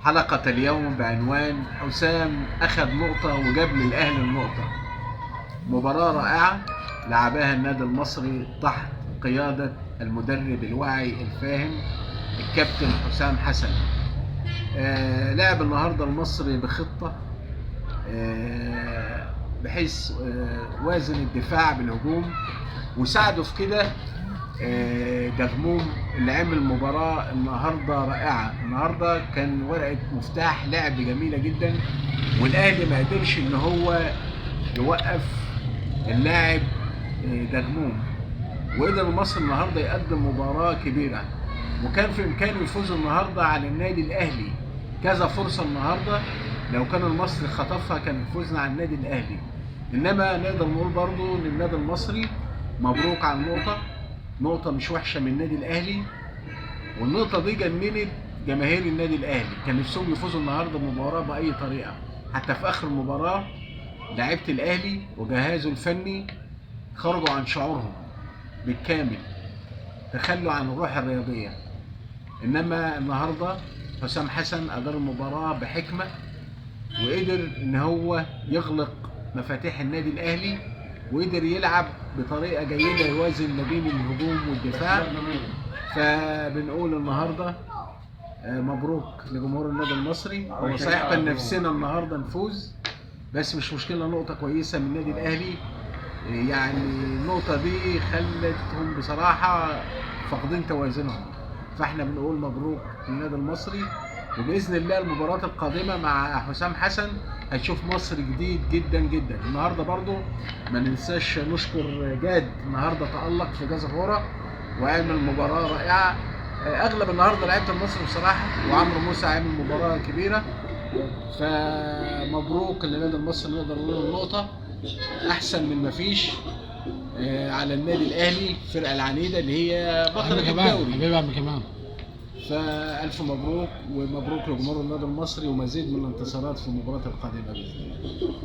حلقة اليوم بعنوان حسام أخذ نقطة وجاب للأهلي النقطة. مباراة رائعة لعبها النادي المصري تحت قيادة المدرب الواعي الفاهم الكابتن حسام حسن. لعب النهاردة المصري بخطة بحيث وازن الدفاع بالهجوم، وساعده في كده دغموم اللي عمل مباراة النهاردة رائعة. النهاردة كان ورقة مفتاح لعب جميلة جدا، والأهلي ما قدرش إن هو يوقف اللاعب دغموم، وقدر مصر النهاردة يقدم مباراة كبيرة، وكان في إمكانه يفوز النهاردة على النادي الأهلي. كذا فرصة النهاردة لو كان المصري خطفها كان فوزنا على النادي الأهلي. إنما نقدر نقول برضو للنادي المصري مبروك على نقطة مش وحشة من النادي الأهلي، والنقطة دي جننت جماهير النادي الأهلي. كان نفسهم يفوزوا النهاردة المباراة بأي طريقة، حتى في آخر المباراة لعيبة الأهلي وجهازه الفني خرجوا عن شعورهم بالكامل، تخلوا عن الروح الرياضية. إنما النهاردة حسام حسن أدار المباراة بحكمة، وقدر إن هو يغلق مفاتيح النادي الأهلي، وقدر يلعب بطريقة جيدة يوازن ما بين الهجوم والدفاع. فبنقول النهاردة مبروك لجمهور النادي المصري. هو صحيح كان نفسنا النهاردة نفوز، بس مش مشكلة، نقطة كويسة من النادي الأهلي. يعني النقطة دي خلتهم بصراحة فاقدين توازنهم، فاحنا بنقول مبروك للنادي المصري، وبإذن الله المباراة القادمة مع حسام حسن هتشوف مصر جديد جدا جدا. النهارده برضو ما ننساش نشكر جاد، النهارده تألق في كذا كورة وعمل مباراة رائعة. اغلب النهارده لعيبة المصري بصراحة، وعمرو موسى عمل مباراة كبيرة. فمبروك للنادي المصري، نقدر نقول النقطة أحسن من ما فيش على النادي الأهلي، الفرقة العنيدة اللي هي بطلة الدوري. حبيبي عم كمان. فألف مبروك، ومبروك لجمهور النادي المصري، ومزيد من الانتصارات في المباراة القادمة بإذن الله.